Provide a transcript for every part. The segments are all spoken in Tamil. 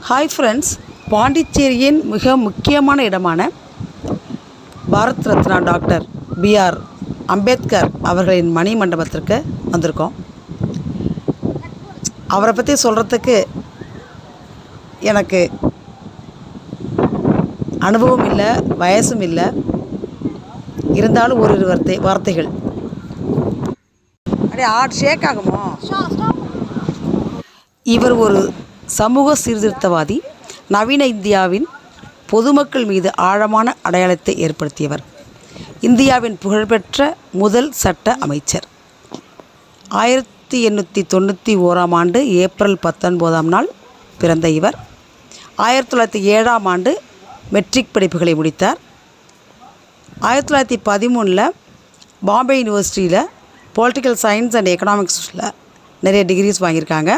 ஹாய் ஃப்ரெண்ட்ஸ், பாண்டிச்சேரியின் மிக முக்கியமான இடமான பாரத் ரத்னா டாக்டர் பிஆர் அம்பேத்கர் அவர்களின் மணி மண்டபத்திற்கு வந்திருக்கோம். அவரை பற்றி சொல்கிறதுக்கு எனக்கு அனுபவம் இல்லை, வயசும் இல்லை. இருந்தாலும் ஒரு வார்த்தைகள் அப்படியே ஷேக் ஆகுமோ. இவர் ஒரு சமூக சீர்திருத்தவாதி, நவீன இந்தியாவின் பொதுமக்கள் மீது ஆழமான அடையாளத்தை ஏற்படுத்தியவர், இந்தியாவின் புகழ்பெற்ற முதல் சட்ட அமைச்சர். 1891ஆம் ஆண்டு ஏப்ரல் 19ஆம் நாள் பிறந்த இவர் 1907ஆம் ஆண்டு மெட்ரிக் படிப்புகளை முடித்தார். 1913 பாம்பே யூனிவர்சிட்டியில் பொலிட்டிக்கல் சயின்ஸ் அண்ட் எக்கனாமிக்ஸில் நிறைய டிகிரிஸ் வாங்கியிருக்காங்க.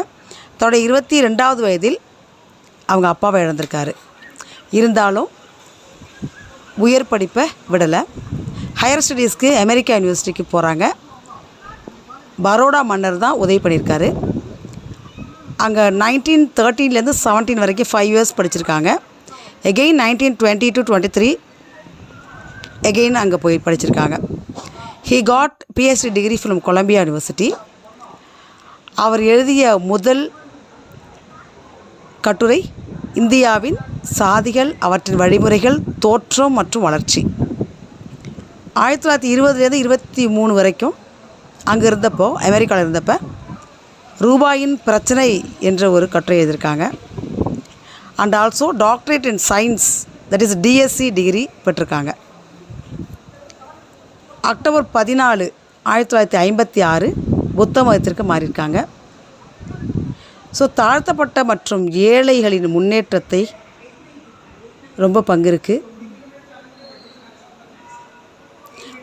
தன்னுடைய 22வது வயதில் அவங்க அப்பாவை இழந்திருக்காரு. இருந்தாலும் உயர் படிப்பை விடலை. ஹையர் ஸ்டடீஸ்க்கு அமெரிக்கா யூனிவர்சிட்டிக்கு போகிறாங்க. பரோடா மன்னர் தான் உதவி பண்ணியிருக்காரு. அங்கே 1913 17 வரைக்கும் 5 இயர்ஸ் படிச்சிருக்காங்க. எகெயின் 1920 to 23 எகெயின் அங்கே போய் படிச்சிருக்காங்க. He got PhD degree from Columbia university. அவர் எழுதிய முதல் கட்டுரை இந்தியாவின் சாதிகள், அவற்றின் வழிமுறைகள், தோற்றம் மற்றும் வளர்ச்சி. 1920 23 வரைக்கும் அங்கே இருந்தப்போ, அமெரிக்காவில் இருந்தப்போ ரூபாயின் பிரச்சனை என்ற ஒரு கட்டுரை எழுதியிருக்காங்க. And also doctorate in science, that is DSc degree பெற்றிருக்காங்க. அக்டோபர் 14 1956 புத்த மதத்திற்கு மாறியிருக்காங்க. ஸோ தாழ்த்தப்பட்ட மற்றும் ஏழைகளின் முன்னேற்றத்தை ரொம்ப பங்கு இருக்குது.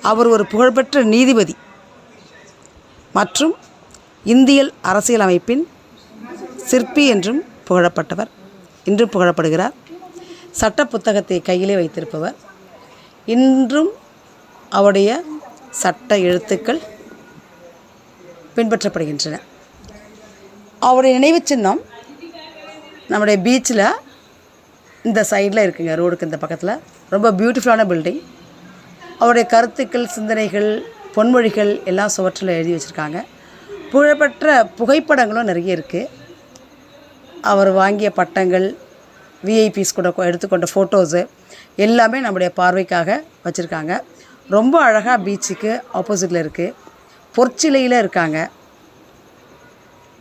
அவர் ஒரு புகழ்பெற்ற நீதிபதி மற்றும் இந்திய அரசியலமைப்பின் சிற்பி என்றும் புகழப்பட்டவர், இன்றும் புகழப்படுகிறார். சட்ட புத்தகத்தை கையிலே வைத்திருப்பவர். இன்றும் அவருடைய சட்ட எழுத்துக்கள் பின்பற்றப்படுகின்றன. அவருடைய நினைவு சின்னம் நம்முடைய பீச்சில் இந்த சைடில் இருக்குங்க, ரோடுக்கு இந்த பக்கத்தில். ரொம்ப பியூட்டிஃபுல்லான பில்டிங். அவருடைய கருத்துக்கள், சிந்தனைகள், பொன்மொழிகள் எல்லாம் சுவற்றில் எழுதி வச்சுருக்காங்க. புகழ்பெற்ற புகைப்படங்களும் நிறைய இருக்குது. அவர் வாங்கிய பட்டங்கள், VIPs கூட எடுத்துக்கொண்ட ஃபோட்டோஸு எல்லாமே நம்முடைய பார்வைக்காக வச்சுருக்காங்க. ரொம்ப அழகாக பீச்சுக்கு ஆப்போசிட்டில் இருக்குது. பொற்சிலையில் இருக்காங்க.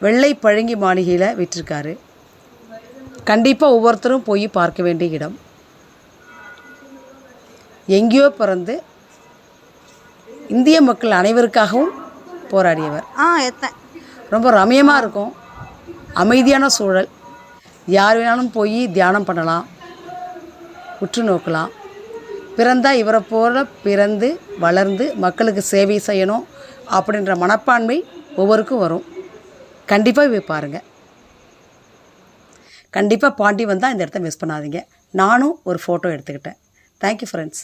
வெள்ளை பழங்கி மாளிகையில் விட்டிருக்காரு. கண்டிப்பாக ஒவ்வொருத்தரும் போய் பார்க்க வேண்டிய இடம். எங்கேயோ பிறந்து இந்திய மக்கள் அனைவருக்காகவும் போராடியவர். ரொம்ப ரம்யமாக இருக்கும், அமைதியான சூழல். யார் வேணாலும் போய் தியானம் பண்ணலாம், உற்று நோக்கலாம். பிறந்தால் இவரை போல பிறந்து வளர்ந்து மக்களுக்கு சேவை செய்யணும் அப்படின்ற மனப்பான்மை ஒவ்வொருக்கும் வரும். கண்டிப்பாக போய் பாருங்கள். கண்டிப்பாக பாண்டி வந்தால் இந்த இடத்த மிஸ் பண்ணாதீங்க. நானும் ஒரு ஃபோட்டோ எடுத்துக்கிட்டேன். Thank you friends.